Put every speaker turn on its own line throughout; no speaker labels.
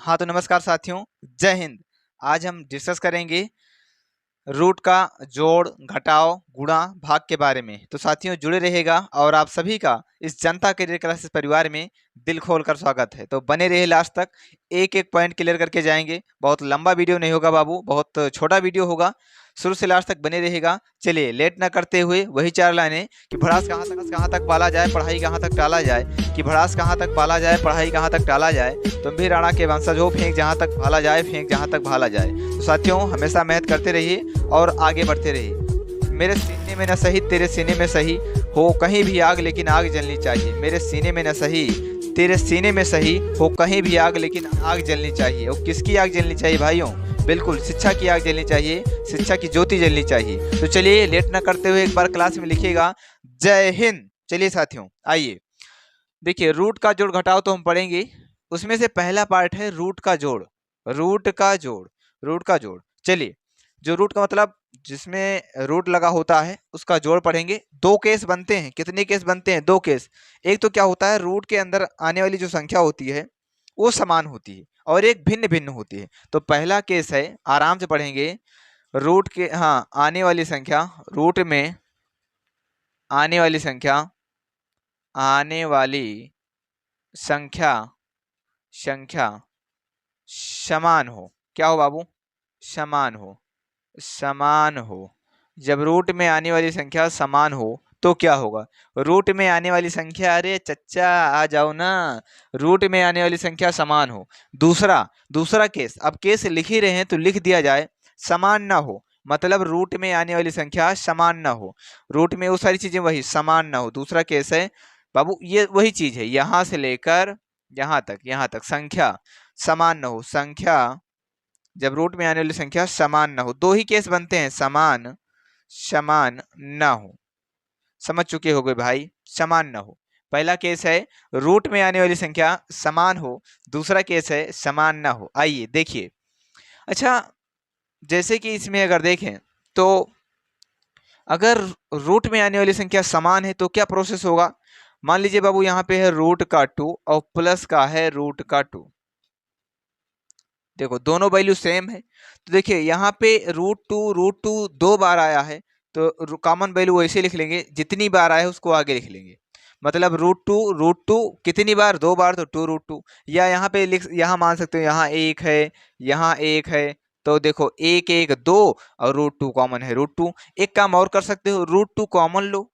हाँ तो नमस्कार साथियों, जय हिंद। आज हम डिस्कस करेंगे रूट का जोड़, घटाव, गुणा, भाग के बारे में। तो साथियों जुड़े रहेगा और आप सभी का इस जनता करियर क्लासेस परिवार में दिल खोलकर स्वागत है। तो बने रहे लास्ट तक, एक एक पॉइंट क्लियर करके जाएंगे। बहुत लंबा वीडियो नहीं होगा बाबू, बहुत छोटा वीडियो होगा। शुरू से लास्ट तक बने रहेगा। चलिए लेट ना करते हुए वही चार लाइनें कि भड़ास कहाँ तक पाला जाए, पढ़ाई कहाँ तक टाला जाए। कि भड़ास कहाँ तक पाला जाए, पढ़ाई कहाँ तक टाला जाए। तुम भी राणा के वंशज हो, फेंक जहाँ तक भाला जाए, फेंक जहाँ तक भाला जाए। तो साथियों हमेशा मेहनत करते रहिए और आगे बढ़ते रहिए। मेरे सीने में न सही तेरे सीने में सही हो कहीं भी आग, लेकिन आग जलनी चाहिए। मेरे सीने में न सही तेरे सीने में सही हो कहीं भी आग, लेकिन आग जलनी चाहिए। और किसकी आग जलनी चाहिए भाइयों? बिल्कुल शिक्षा की आग जलनी चाहिए, शिक्षा की ज्योति जलनी चाहिए। तो चलिए लेट ना करते हुए एक बार क्लास में लिखिएगा जय हिंद। चलिए साथियों आइए देखिए, रूट का जोड़ घटाव तो हम पढ़ेंगे। उसमें से पहला पार्ट है रूट का जोड़। रूट का जोड़, रूट का जोड़। चलिए, जो रूट का मतलब जिसमें रूट लगा होता है उसका जोड़ पढ़ेंगे। दो केस बनते हैं। कितने केस बनते हैं? दो केस। एक तो क्या होता है, रूट के अंदर आने वाली जो संख्या होती है वो समान होती है और एक भिन्न भिन्न होती है। तो पहला केस है, आराम से पढ़ेंगे। रूट के आने वाली संख्या, रूट में आने वाली संख्या, आने वाली संख्या संख्या समान हो। क्या हो बाबू? समान हो, समान हो। जब रूट में आने वाली संख्या समान हो तो क्या होगा? रूट में आने वाली संख्या, अरे चच्चा आ जाओ ना, रूट में आने वाली संख्या समान हो। दूसरा दूसरा केस, अब केस लिख ही रहे हैं तो लिख दिया जाए, समान ना हो। मतलब रूट में आने वाली संख्या समान ना हो, रूट में वो सारी चीजें वही समान ना हो। दूसरा केस है बाबू, ये वही चीज है, यहां से लेकर यहां तक संख्या समान न हो। संख्या जब रूट में आने वाली संख्या समान न हो, दो ही केस बनते हैं, समान समान न हो। समझ चुके हो गए भाई? समान न हो। पहला केस है रूट में आने वाली संख्या समान हो, दूसरा केस है समान न हो। आइए देखिए। अच्छा, जैसे कि इसमें अगर देखें तो अगर रूट में आने वाली संख्या समान है तो क्या प्रोसेस होगा? मान लीजिए बाबू यहाँ पे है रूट का 2 और प्लस का है रूट का 2। देखो दोनों वैल्यू सेम है। तो देखिए यहाँ पे रूट टू दो बार आया है तो कॉमन वैल्यू वैसे लिख लेंगे, जितनी बार आया है उसको आगे लिख लेंगे। मतलब रूट टू कितनी बार? दो बार, तो 2 रूट 2। या यहाँ पे लिख, यहाँ मान सकते हो यहाँ एक है, यहाँ एक है। तो देखो एक एक दो और रूट 2 कॉमन है, रूट 2। एक काम और कर सकते हो, रूट 2 कॉमन लो।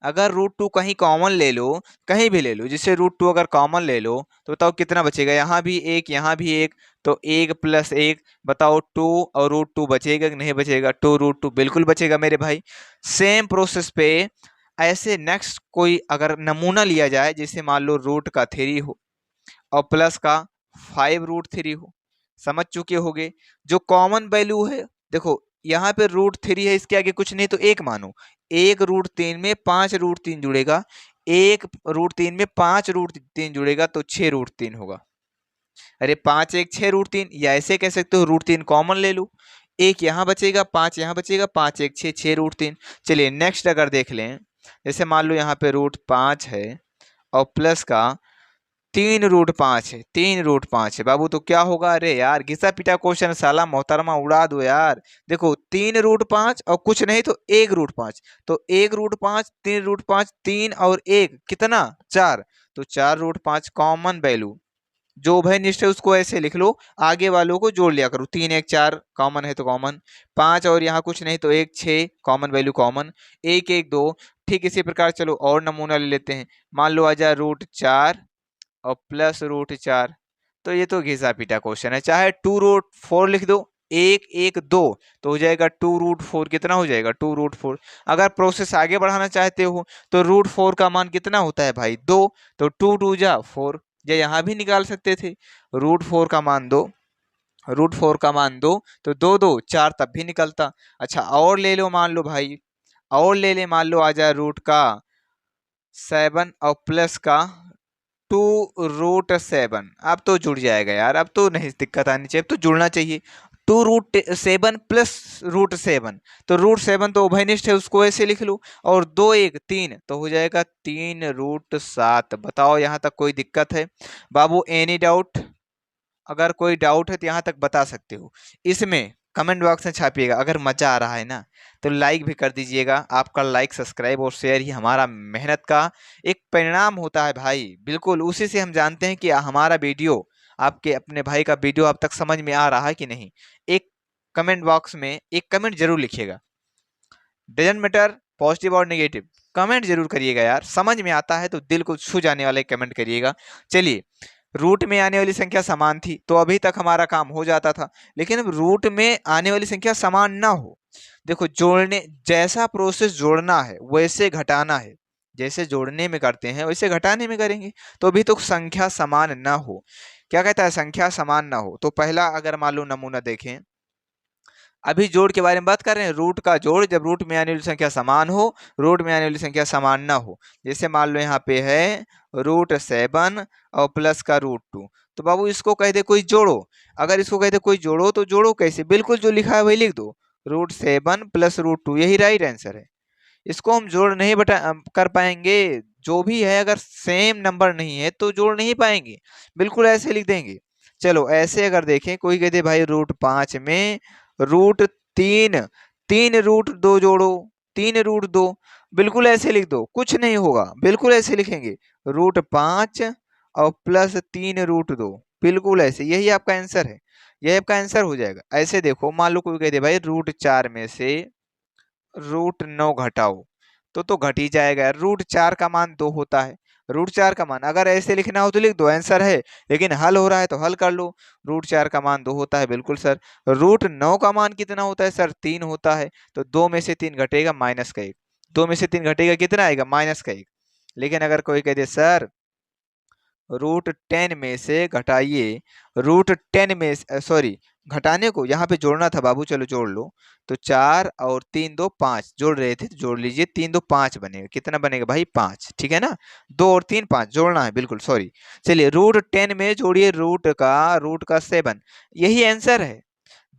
अगर रूट 2 कहीं कॉमन ले लो, कहीं भी ले लो, जिससे रूट 2 अगर कॉमन ले लो तो बताओ कितना बचेगा? यहाँ भी एक, यहाँ भी एक, तो एक प्लस एक, बताओ 2। और रूट 2 बचेगा कि नहीं बचेगा? 2 रूट 2 बिल्कुल बचेगा मेरे भाई। सेम प्रोसेस पे ऐसे नेक्स्ट कोई अगर नमूना लिया जाए, जैसे मान लो रूट का 3 हो और प्लस का 5 रूट 3 हो। समझ चुके होगे? जो कॉमन वैल्यू है, देखो यहाँ पे रूट 3 है, इसके आगे कुछ नहीं तो एक मानो। एक रूट 3 में 5 रूट 3 जुड़ेगा, एक रूट 3 में 5 रूट 3 जुड़ेगा तो 6 रूट 3 होगा। अरे 5 1 6 रूट 3, या ऐसे कह सकते हो रूट 3 कॉमन ले लो, एक यहाँ बचेगा, 5 यहाँ बचेगा, 5 1 6, 6 रूट 3। चलिए नेक्स्ट अगर देख लें, जैसे मान लो यहाँ पे रूट 5 है और प्लस का 3 रूट 5 है, 3 रूट 5 है बाबू, तो क्या होगा? अरे यार घिसा पिटा क्वेश्चन, साला मोहतरमा उड़ा दो यार। देखो 3 रूट 5 और कुछ नहीं तो 1 रूट 5, तो 1 रूट 5, 3 रूट 5, 3 और एक कितना? 4। तो 4 रूट 5 कॉमन वैल्यू, जो उभयनिष्ठ है उसको ऐसे लिख लो, आगे वालों को जोड़ लिया करो। 3 1 4 कॉमन है तो कॉमन, 5 और यहाँ कुछ नहीं तो 1 6 कॉमन वैल्यू कॉमन, 1 1 2। ठीक इसी प्रकार चलो और नमूना ले लेते हैं। मान लो आ जाए रूट 4 और प्लस रूट 4। तो ये तो घिसा पीटा क्वेश्चन है, चाहे 2 रूट 4 लिख दो, 1 1 2, तो हो जाएगा 2 रूट 4। कितना हो जाएगा? 2 रूट 4। अगर प्रोसेस आगे बढ़ाना चाहते हो तो रूट 4 का मान कितना होता है भाई? 2। तो 2 2 जा 4, या यहाँ भी निकाल सकते थे। रूट 4 का मान 2, रूट 4 का मान 2, तो 2 2 4 तब भी निकलता। अच्छा और ले लो, मान लो भाई, और ले ले, मान लो आ जाए रूट 7 और प्लस का 2 रूट 7। अब तो जुड़ जाएगा यार, अब तो नहीं दिक्कत आनी चाहिए, अब तो जुड़ना चाहिए। 2 रूट 7 प्लस रूट 7, तो रूट 7 तो उभयनिष्ठ है, उसको ऐसे लिख लो। और 2 1 3, तो हो जाएगा 3 रूट 7। बताओ यहाँ तक कोई दिक्कत है बाबू? Any doubt? अगर कोई डाउट है तो यहाँ तक बता सकते हो। इसमें कमेंट बॉक्स में छापिएगा। अगर मजा आ रहा है ना तो लाइक भी कर दीजिएगा। आपका लाइक, सब्सक्राइब और शेयर ही हमारा मेहनत का एक परिणाम होता है भाई। बिल्कुल उसी से हम जानते हैं कि हमारा वीडियो, आपके अपने भाई का वीडियो आप तक समझ में आ रहा है कि नहीं। एक कमेंट बॉक्स में एक कमेंट जरूर लिखिएगा, डजंट मैटर पॉजिटिव और नेगेटिव, कमेंट जरूर करिएगा यार। समझ में आता है तो दिल को छू जाने वाले कमेंट करिएगा। चलिए, रूट में आने वाली संख्या समान थी तो अभी तक हमारा काम हो जाता था। लेकिन अब रूट में आने वाली संख्या समान ना हो, देखो जोड़ने जैसा प्रोसेस जोड़ना है वैसे घटाना है, जैसे जोड़ने में करते हैं वैसे घटाने में करेंगे। तो अभी तो संख्या समान ना हो, क्या कहता है, संख्या समान ना हो। तो पहला अगर मान लो नमूना देखें, अभी जोड़ के बारे में बात कर रहे हैं, रूट का जोड़ जब रूट में आने वाली संख्या समान हो, रूट में आने वाली संख्या समान ना हो। जैसे मान लो यहाँ पे है √7 और प्लस का √2, तो बाबू इसको कह दे कोई जोड़ो। अगर इसको कह दे कोई जोड़ो तो जोड़ो कैसे, बिल्कुल जो लिखा है वही लिख दो, √7 प्लस √2, यही राइट आंसर है। इसको हम जोड़ नहीं कर पाएंगे, जो भी है अगर सेम नंबर नहीं है तो जोड़ नहीं पाएंगे, बिल्कुल ऐसे लिख देंगे। चलो ऐसे अगर देखें, कोई कहते भाई √5 में √3, 3√2 जोड़ो, 3√2, बिल्कुल ऐसे लिख दो, कुछ नहीं होगा, बिल्कुल ऐसे लिखेंगे, √5 और प्लस 3√2, बिल्कुल ऐसे, यही आपका आंसर है, यही आपका आंसर हो जाएगा। ऐसे देखो, मान लो कोई कहते भाई √4 में से √9 घटाओ, तो घट ही जाएगा। √4 का मान 2 होता है, √4 का मान अगर ऐसे लिखना हो तो लिख दो, आंसर है। लेकिन हल हो रहा है तो हल कर लो। √4 का मान 2 होता है, बिल्कुल सर। √9 का मान कितना होता है सर, 3 होता है। तो 2 में से 3 घटेगा -1, 2 में से 3 घटेगा कितना आएगा, -1। लेकिन अगर कोई कह दे सर √10 में से घटाइए, √10 में सॉरी, घटाने को यहाँ पे जोड़ना था बाबू, चलो जोड़ लो। तो 4 और 3 2 5 जोड़ रहे थे तो जोड़ लीजिए, 3 2 5 बनेगा, कितना बनेगा भाई 5, ठीक है ना। 2 और 3 5 जोड़ना है, बिल्कुल सॉरी। चलिए √10 में जोड़िए रूट का 7, यही आंसर है।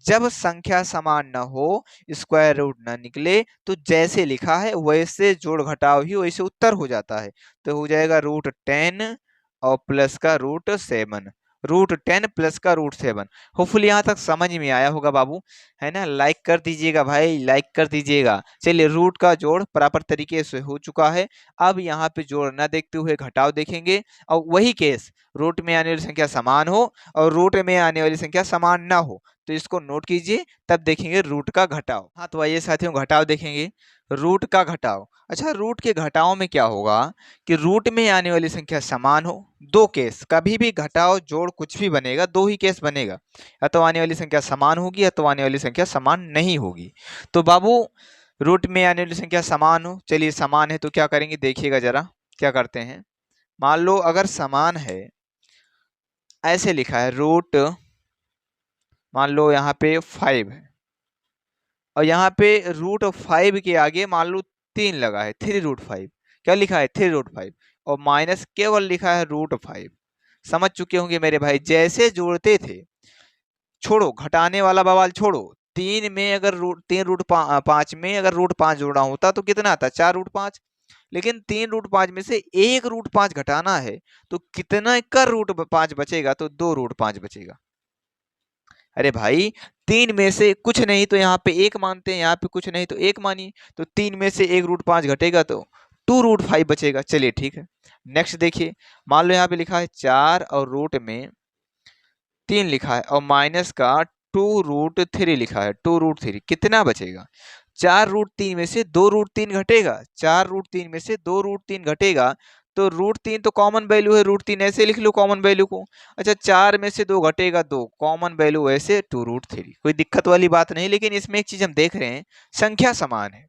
जब संख्या समान न हो, स्क्वायर रूट न निकले, तो जैसे लिखा है वैसे जोड़ घटाव ही वैसे उत्तर हो जाता है। तो हो जाएगा √10 और प्लस का √7, √10 प्लस का √7। होपफुली यहाँ तक समझ में आया होगा बाबू, है ना। लाइक कर दीजिएगा भाई, लाइक कर दीजिएगा। चलिए, रूट का जोड़ प्रॉपर तरीके से हो चुका है। अब यहाँ पे जोड़ न देखते हुए घटाव देखेंगे, और वही केस, रूट में आने वाली संख्या समान हो और रूट में आने वाली संख्या समान ना हो, तो इसको नोट कीजिए, तब देखेंगे रूट का घटाव। हाँ तो आइए साथियों, घटाव देखेंगे, रूट का घटाव। अच्छा, रूट के घटाव में क्या होगा कि रूट में आने वाली संख्या समान हो, दो केस, कभी भी घटाव जोड़ कुछ भी बनेगा दो ही केस बनेगा, या तो आने वाली संख्या समान होगी या तो आने वाली संख्या समान नहीं होगी। तो बाबू रूट में आने वाली संख्या समान हो, चलिए समान है तो क्या करेंगे, देखिएगा जरा क्या करते हैं। मान लो अगर समान है, ऐसे लिखा है रूट, मान लो यहाँ पे 5 है और यहाँ पे √5 के आगे मान लो 3 लगा है, 3√5, क्या लिखा है 3√5, और माइनस केवल लिखा है √5। समझ चुके होंगे मेरे भाई, जैसे जोड़ते थे, छोड़ो घटाने वाला बवाल छोड़ो, 3 में अगर √5 में अगर √5 जोड़ा होता तो कितना आता, 4√5। लेकिन 3√5 में से 1√5 घटाना है, तो कितना का √5 बचेगा, तो 2√5 बचेगा। अरे भाई, 3 में से कुछ नहीं तो यहाँ पे 1 मानते हैं, यहाँ पे कुछ नहीं तो 1 मानिए, तो 3 में से 1√5 घटेगा तो 2√5 बचेगा। चलिए ठीक है, नेक्स्ट देखिए, मान लो यहाँ पे लिखा है 4 और रूट में 3 लिखा है और माइनस का 2√3 लिखा है, 2√3, कितना बचेगा, 4√3 में से 2√3 घटेगा, 4√3 में से 2√3 घटेगा, तो √3 तो कॉमन वैल्यू है, √3 ऐसे लिख लो कॉमन वैल्यू को। अच्छा, 4 में से 2 घटेगा 2, कॉमन वैल्यू ऐसे 2√3, कोई दिक्कत वाली बात नहीं। लेकिन इसमें एक चीज हम देख रहे हैं, संख्या समान है।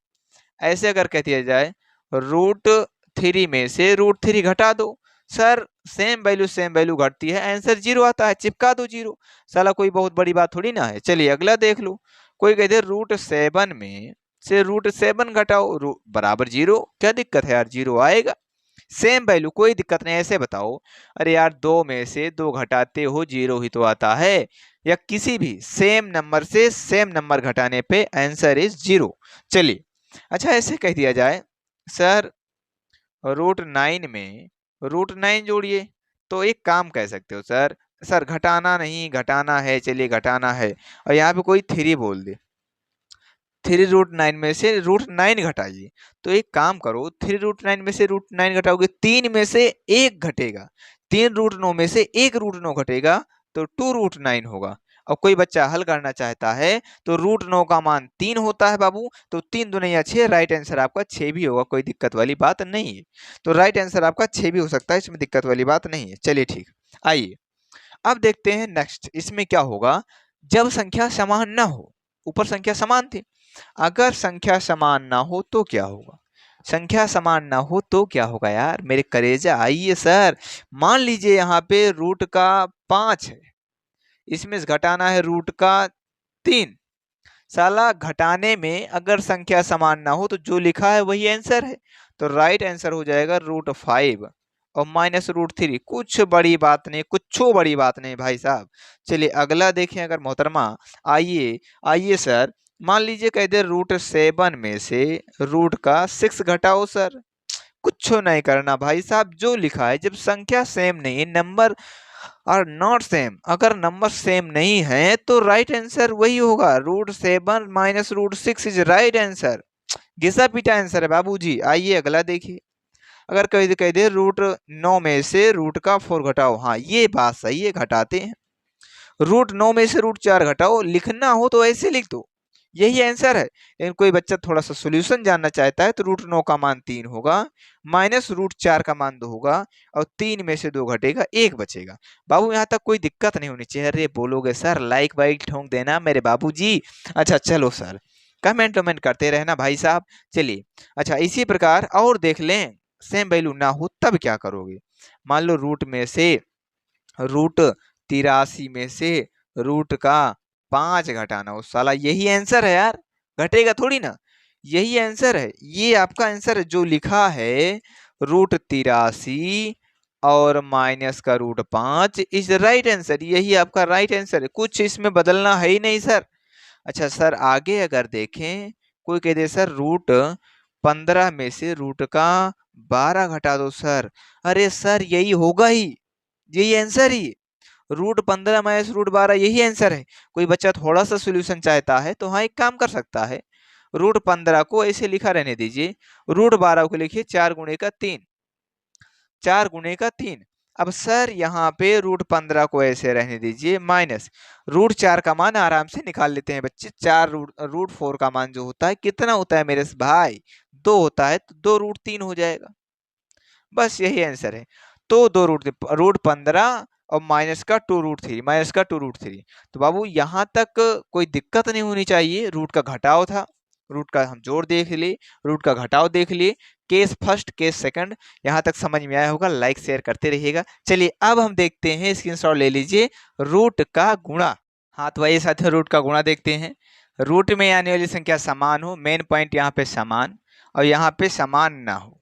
ऐसे अगर कह दिया जाए √3 में से √3 घटा दो, सर सेम वैल्यू घटती है, आंसर 0 आता है, चिपका दो 0, साला कोई बहुत बड़ी बात थोड़ी ना है। चलिए अगला देख लो, कोई कहते हैं √7 में से √7 घटाओ, बराबर 0, क्या दिक्कत है यार, 0 आएगा, सेम वैल्यू, कोई दिक्कत नहीं। ऐसे बताओ, अरे यार 2 में से 2 घटाते हो 0 ही तो आता है, या किसी भी सेम नंबर से सेम नंबर घटाने पे आंसर इज 0। चलिए, अच्छा ऐसे कह दिया जाए सर √9 में √9 जोड़िए, तो एक काम कह सकते हो सर, सर घटाना नहीं, घटाना है, चलिए घटाना है, और यहाँ पे कोई 3 बोल दे, 3√9 में से √9 घटाइए। तो एक काम करो, 3√9 में से √9 घटाओगे, 3 में से 1 घटेगा, 3√9 में से 1√9 घटेगा, तो 2√9 होगा। और कोई बच्चा हल करना चाहता है तो √9 का मान 3 होता है बाबू, तो 3 दूनी 6, राइट आंसर आपका 6 भी होगा, कोई दिक्कत वाली बात नहीं है। तो राइट आंसर आपका 6 भी हो सकता है, इसमें दिक्कत वाली बात नहीं है। चलिए ठीक, आइए अब देखते हैं नेक्स्ट, इसमें क्या होगा जब संख्या समान ना हो। ऊपर संख्या समान थी, अगर संख्या समान ना हो तो क्या होगा, संख्या समान ना हो तो क्या होगा यार मेरे करेजा। आइए सर, मान लीजिए यहाँ पे रूट का 5 है, इसमें से घटाना है रूट का 3। साला घटाने में अगर संख्या समान ना हो तो जो लिखा है वही आंसर है, तो राइट आंसर हो जाएगा √5 और -√3। कुछ बड़ी बात नहीं, कुछ बड़ी बात नहीं भाई साहब। चलिए अगला देखें अगर मोहतरमा, आइए आइए सर, मान लीजिए कह दे √7 में से रूट का 6 घटाओ सर। कुछ नहीं करना भाई साहब, जो लिखा है, जब संख्या सेम नहीं है, नंबर और नॉट सेम, अगर नंबर सेम नहीं है तो राइट आंसर वही होगा, √7 माइनस √6 इज राइट आंसर। घिसा पीटा आंसर है बाबूजी। आइए अगला देखिए, अगर कह दे √9 में से रूट का 4 घटाओ, हाँ ये बात सही है, घटाते हैं। √9 में से √4 घटाओ, लिखना हो तो ऐसे लिख दो, यही आंसर है। लेकिन कोई बच्चा थोड़ा सा सोल्यूशन जानना चाहता है तो √9 का मान 3 होगा, माइनस √4 का मान 2 होगा, और 3 में से 2 घटेगा, 1 बचेगा। बाबू यहाँ तक कोई दिक्कत नहीं होनी चाहिए। अरे बोलोगे सर लाइक वाइक ठोंक देना मेरे बाबू जी। अच्छा चलो सर, कमेंट वमेंट करते रहना भाई साहब। चलिए अच्छा, इसी प्रकार और देख लें, सेम वैल्यू ना हो तब क्या करोगे। मान लो रूट में से √83 में से रूट का 5 घटाना हो, साला यही आंसर है यार, घटेगा थोड़ी ना, यही आंसर है, ये आपका आंसर है जो लिखा है, √83 और माइनस का √5 इज राइट आंसर, यही आपका राइट आंसर है, कुछ इसमें बदलना है ही नहीं सर। अच्छा सर आगे अगर देखें, कोई कह दे सर √15 में से रूट का 12 घटा दो सर। अरे सर यही होगा ही, यही आंसर ही, √15 माइनस √12 यही आंसर है। कोई बच्चा थोड़ा सा सोल्यूशन चाहता है तो हाँ एक काम कर सकता है, √15 को ऐसे लिखा रहने दीजिए, √12 को लिखिए 4 गुणे का 3, 4 गुणे का 3। अब सर यहाँ पे √15 को ऐसे रहने दीजिए, माइनस √4 का मान आराम से निकाल लेते हैं बच्चे। 4 √4 का मान जो होता है कितना होता है मेरे भाई, 2 होता है, तो 2√3 हो जाएगा, बस यही आंसर है। तो 2 √15 और माइनस का 2√3, माइनस का 2√3। तो बाबू यहाँ तक कोई दिक्कत नहीं होनी चाहिए, रूट का घटाव था, रूट का हम जोड़ देख लिए, रूट का घटाव देख लिए, केस फर्स्ट केस सेकंड, यहाँ तक समझ में आया होगा, लाइक शेयर करते रहिएगा। चलिए अब हम देखते हैं, स्क्रीनशॉट ले लीजिए, रूट का गुणा। हाँ तो वही साथियों, रूट का गुणा देखते हैं। रूट में आने वाली संख्या समान हो, मेन पॉइंट यहाँ पे समान, और यहाँ पे समान ना हो,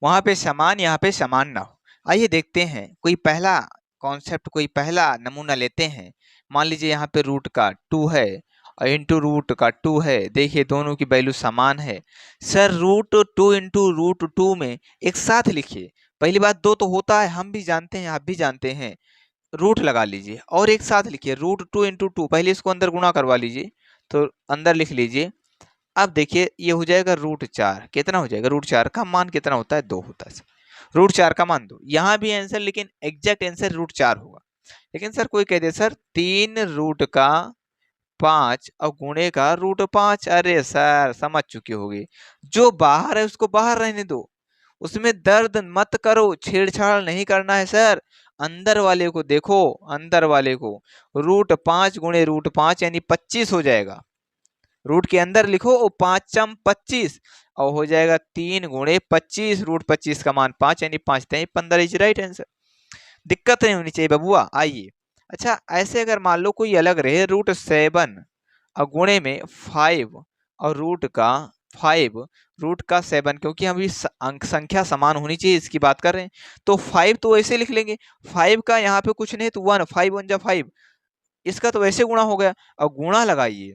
वहां पे समान, यहाँ पे समान ना हो। आइए देखते हैं, कोई पहला कॉन्सेप्ट, कोई पहला नमूना लेते हैं। मान लीजिए यहाँ पे रूट का 2 है और इंटू रूट का 2 है, देखिए दोनों की वैल्यू समान है। सर √2 इंटू √2 में एक साथ लिखिए, पहली बात 2 तो होता है, हम भी जानते हैं, आप भी जानते हैं, रूट लगा लीजिए और एक साथ लिखिए, √2 इंटू 2, पहले इसको अंदर गुणा करवा लीजिए, तो अंदर लिख लीजिए। अब देखिए ये हो जाएगा √4, कितना हो जाएगा, √4 का मान कितना होता है, 2 होता है, √4 का मान 2, यहाँ भी आंसर, लेकिन एग्जैक्ट आंसर √4 होगा। लेकिन सर कोई कह दे सर 3 रूट का 5 और गुणे का √5, अरे सर समझ चुके होगे, जो बाहर है उसको बाहर रहने दो, उसमें दर्द मत करो, छेड़छाड़ नहीं करना है सर, अंदर वाले को देखो, अंदर वाले को, √5 गुणे √5 यानी 25 हो जाएगा, रूट के अंदर लिखो, और 5 25, और हो जाएगा 3 गुणे 25, √25 का मान 5 यानी 5×15 इज राइट आंसर। दिक्कत नहीं होनी चाहिए बबुआ। आइए अच्छा, ऐसे अगर मान लो कोई अलग रहे, √7 और गुणे में 5 और रूट का 7, क्योंकि हम इस अंक संख्या समान होनी चाहिए इसकी बात कर रहे हैं, तो 5 तो ऐसे लिख लेंगे, 5 का यहाँ पे कुछ नहीं तो 1, 5 1 जा 5, इसका तो वैसे गुणा हो गया, और गुणा लगाइए,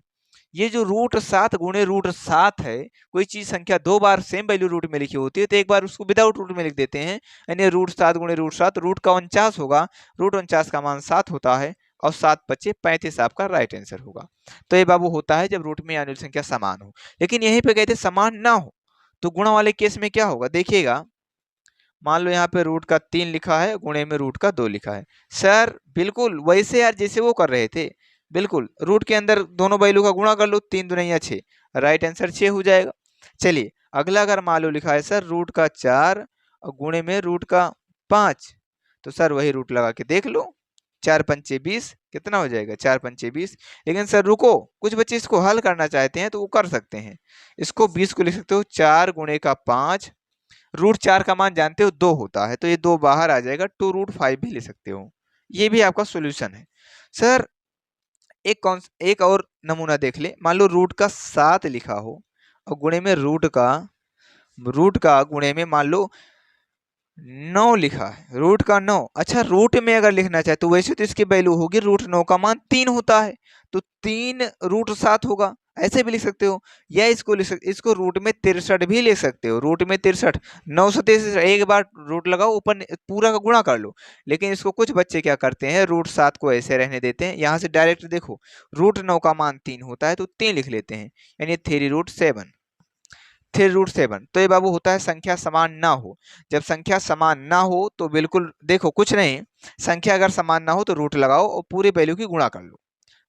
ये जो √7 गुणे √7 है, कोई चीज संख्या 2 बार सेम वैल्यू रूट में लिखी होती है तो एक बार उसको विदाउट रूट में लिख देते हैं, यानी √7 गुणे √7 रूट का 49 होगा, √49 का मान 7 होता है और 7 बचे 35 आपका राइट आंसर होगा। तो ये बाबू होता है जब रूट में आने वाली संख्या समान हो। लेकिन यहीं पे कहते समान ना हो तो गुणा वाले केस में क्या होगा, देखिएगा मान लो यहाँ पे रूट का 3 लिखा है, गुणे में रूट का 2 लिखा है। सर बिल्कुल वैसे यार जैसे वो कर रहे थे, बिल्कुल रूट के अंदर दोनों वैल्यू का गुणा कर लो, 3 दूना 6, राइट आंसर 6 हो जाएगा। चलिए अगला अगर मान लो लिखा है सर रूट का 4 और गुणे में रूट का 5, तो सर वही रूट लगा के देख लो, 4 पंचे 20 कितना हो जाएगा, 4 पंचे 20। लेकिन सर रुको, कुछ बच्चे इसको हल करना चाहते हैं तो वो कर सकते हैं, इसको 20 को लिख सकते हो 4 गुणे का 5, √4 का मान जानते हो 2 होता है, तो ये 2 बाहर आ जाएगा, 2√5 भी ले सकते हो, ये भी आपका सॉल्यूशन है। सर एक और नमूना देख ले, मान लो रूट का 7 लिखा हो और गुणे में रूट का गुणे में मान लो 9 लिखा है, रूट का 9। अच्छा रूट में अगर लिखना चाहे तो वैसे तो इसकी वैल्यू होगी √9 का मान 3 होता है, तो 3 √7 होगा, ऐसे भी लिख सकते हो। या इसको रूट में 63 भी लिख सकते हो, रूट में 63, 963 एक बार रूट लगाओ ऊपर पूरा का गुणा कर लो। लेकिन इसको कुछ बच्चे क्या करते हैं, √7 को ऐसे रहने देते हैं, यहाँ से डायरेक्ट देखो √9 का मान 3 होता है तो 3 लिख लेते हैं, यानी 3√7, 3√7। तो ये बाबू होता है संख्या समान ना हो। जब संख्या समान ना हो तो बिल्कुल देखो कुछ नहीं, संख्या अगर समान ना हो तो रूट लगाओ और पूरे वैल्यू की गुणा कर लो।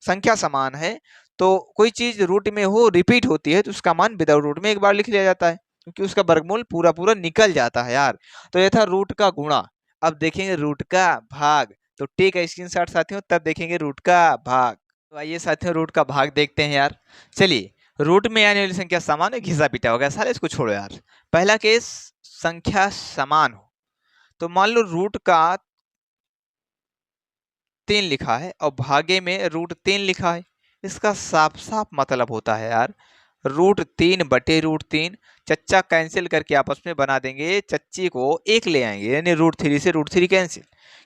संख्या समान है तो कोई चीज रूट में हो रिपीट होती है तो उसका मान विदाउट रूट में एक बार लिख लिया जाता है, क्योंकि उसका वर्गमूल पूरा पूरा निकल जाता है यार। तो ये था रूट का गुणा। अब देखेंगे रूट का भाग, तो टेक स्क्रीनशॉट साथियों, तब देखेंगे रूट का भाग। तो आइए साथियों रूट का भाग देखते हैं यार। चलिए रूट में आने वाली संख्या समान है, घिसा पिटा हो गया सारे, इसको छोड़ो यार। पहला केस संख्या समान हो, तो मान लो रूट का 3 लिखा है और भागे में √3 लिखा है, इसका साफ साफ मतलब होता है यार √3 बटे √3, चच्चा कैंसिल करके आपस में बना देंगे, चच्ची को एक ले आएंगे, यानी √3 से √3 कैंसिल,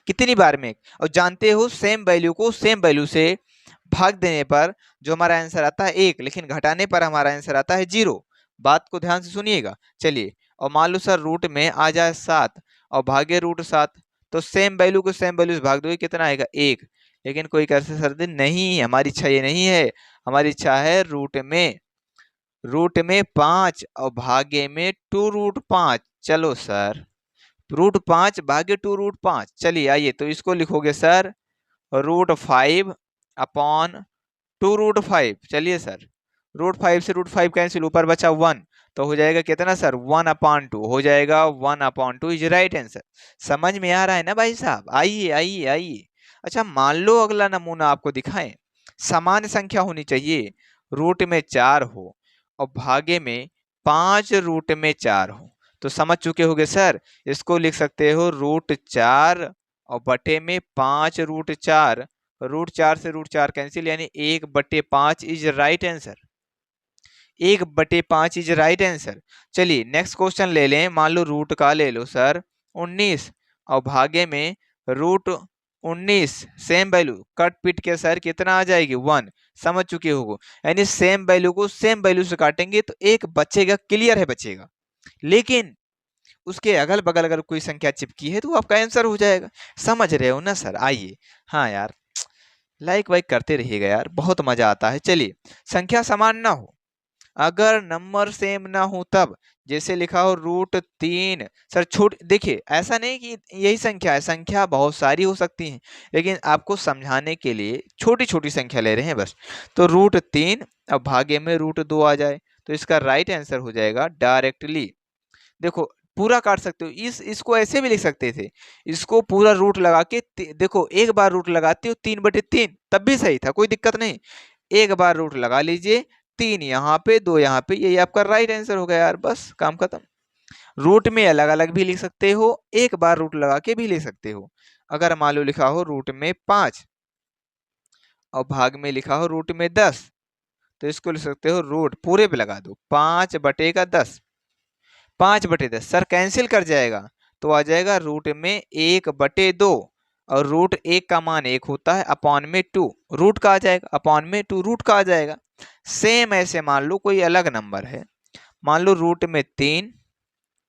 कितनी बार में। और जानते हो सेम वैल्यू को सेम वैल्यू से भाग देने पर जो हमारा आंसर आता है 1, लेकिन घटाने पर हमारा आंसर आता है 0। बात को ध्यान से सुनिएगा। चलिए और मान लो सर रूट में आ जाए 7 और भागे √7, तो सेम वैल्यू को सेम वैल्यू से भाग दोगे कितना आएगा 1। लेकिन कोई कह सकता सर नहीं, हमारी इच्छा ये नहीं है, हमारी इच्छा है रूट में 5 और भागे में 2√5। चलो सर √5 भागे 2√5, चलिए आइए तो इसको लिखोगे सर √5 अपॉन 2√5। चलिए सर √5 से √5 कैंसिल, ऊपर बचा 1, तो हो जाएगा कितना सर 1/2 हो जाएगा, 1/2 इज राइट आंसर। समझ में आ रहा है ना भाई साहब, आइए आइए आइए। अच्छा मान लो अगला नमूना आपको दिखाएं, समान संख्या होनी चाहिए, रूट में 4 हो और भागे में 5 रूट में 4 हो, तो समझ चुके होगे सर, इसको लिख सकते हो √4 और बटे में 5 √4, √4 से √4 कैंसिल, यानी 1/5 is right answer, 1/5 is right answer. चलिए नेक्स्ट क्वेश्चन ले लें, मान लो रूट का ले लो सर 19 और भागे में √19, सेम वैल्यू कट पिट के सर कितना आ जाएगी 1, समझ चुके हो। यानी सेम वैल्यू को सेम वैल्यू से काटेंगे तो एक बचेगा, क्लियर है बचेगा, लेकिन उसके अगल बगल अगर कोई संख्या चिपकी है तो वो आपका आंसर हो जाएगा। समझ रहे हो ना सर, आइए। हाँ यार लाइक वाइक करते रहिएगा यार, बहुत मजा आता है। चलिए संख्या समान ना हो, अगर नंबर सेम ना हो तब, जैसे लिखा हो √3, सर छोट देखिए ऐसा नहीं कि यही संख्या है, संख्या बहुत सारी हो सकती हैं, लेकिन आपको समझाने के लिए छोटी छोटी संख्या ले रहे हैं बस। तो √3 अब भागे में √2 आ जाए तो इसका राइट आंसर हो जाएगा डायरेक्टली, देखो पूरा काट सकते हो, इसको ऐसे भी लिख सकते थे, इसको पूरा रूट लगा के देखो एक बार रूट लगाते हो 3/3 तब भी सही था, कोई दिक्कत नहीं। एक बार रूट लगा लीजिए, 3 यहाँ पे 2 यहाँ पे, यही आपका राइट आंसर हो गया यार, बस काम खत्म। रूट में अलग अलग भी लिख सकते हो, एक बार रूट लगा के भी लिख सकते हो। अगर मान लो लिखा हो रूट में 5 और भाग में लिखा हो रूट में 10, तो इसको लिख सकते हो रूट पूरे पे लगा दो 5/10, 5/10 सर कैंसिल कर जाएगा तो आ जाएगा रूट में 1/2, और रूट 1 का मान 1 होता है, अपॉन में 2 रूट का आ जाएगा, अपॉन में 2 रूट का आ जाएगा। सेम ऐसे मान लो कोई अलग नंबर है, मान लो रूट में 3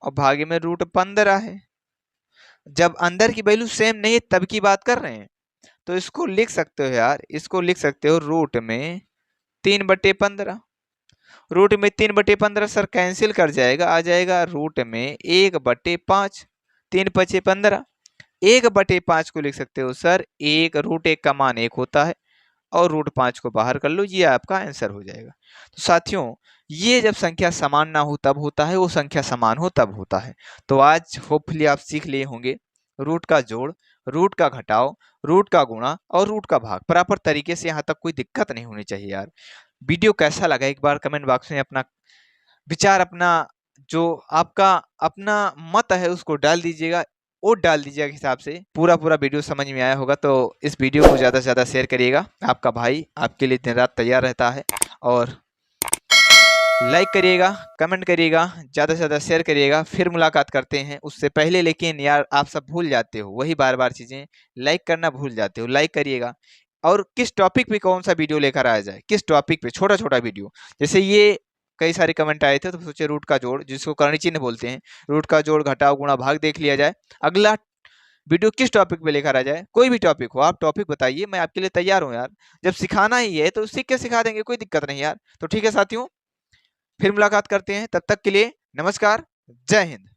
और भागे में रूट 15 है। जब अंदर की वैल्यू सेम नहीं है तब की बात कर रहे हैं, तो इसको लिख सकते हो यार, इसको लिख सकते हो रूट में 3/15। रूट में 3/15 सर कैंसिल कर जाएगा, आ जाएगा रूट में 1/5, 3×5 = 15। 1/5 को लिख सकते हो सर, रूट 1 का मान 1 होता है और रूट 5 को बाहर कर लो, ये आपका आंसर हो जाएगा। तो साथियों, ये जब संख्या समान ना हो तब होता है, वो संख्या समान हो तब होता है। तो आज होपफुली आप सीख लिए होंगे रूट का जोड़, रूट का घटाव, रूट का गुणा और रूट का भाग प्रॉपर तरीके से। यहाँ तक कोई दिक्कत नहीं होनी चाहिए यार। वीडियो कैसा लगा एक बार कमेंट बॉक्स में अपना विचार, अपना जो आपका अपना मत है उसको डाल दीजिएगा, वोट डाल दीजिएगा हिसाब से। पूरा वीडियो समझ में आया होगा तो इस वीडियो को ज़्यादा से ज़्यादा शेयर करिएगा। आपका भाई आपके लिए दिन रात तैयार रहता है। और लाइक करिएगा, कमेंट करिएगा, ज़्यादा से ज़्यादा शेयर करिएगा। फिर मुलाकात करते हैं। उससे पहले लेकिन यार आप सब भूल जाते हो वही बार बार चीज़ें, लाइक करना भूल जाते हो, लाइक करिएगा। और किस टॉपिक पे कौन सा वीडियो लेकर आया जाए, किस टॉपिक पे छोटा छोटा वीडियो, जैसे ये कई सारे कमेंट आए थे तो सोचे रूट का जोड़, जिसको कर्ण चिन्ह बोलते हैं, रूट का जोड़ घटाव गुणा भाग देख लिया जाए। अगला वीडियो किस टॉपिक पे लेकर आ जाए, कोई भी टॉपिक हो, आप टॉपिक बताइए, मैं आपके लिए तैयार हूँ यार। जब सिखाना ही है तो सीख के सिखा देंगे, कोई दिक्कत नहीं यार। तो ठीक है साथियों, फिर मुलाकात करते हैं, तब तक के लिए नमस्कार, जय हिंद।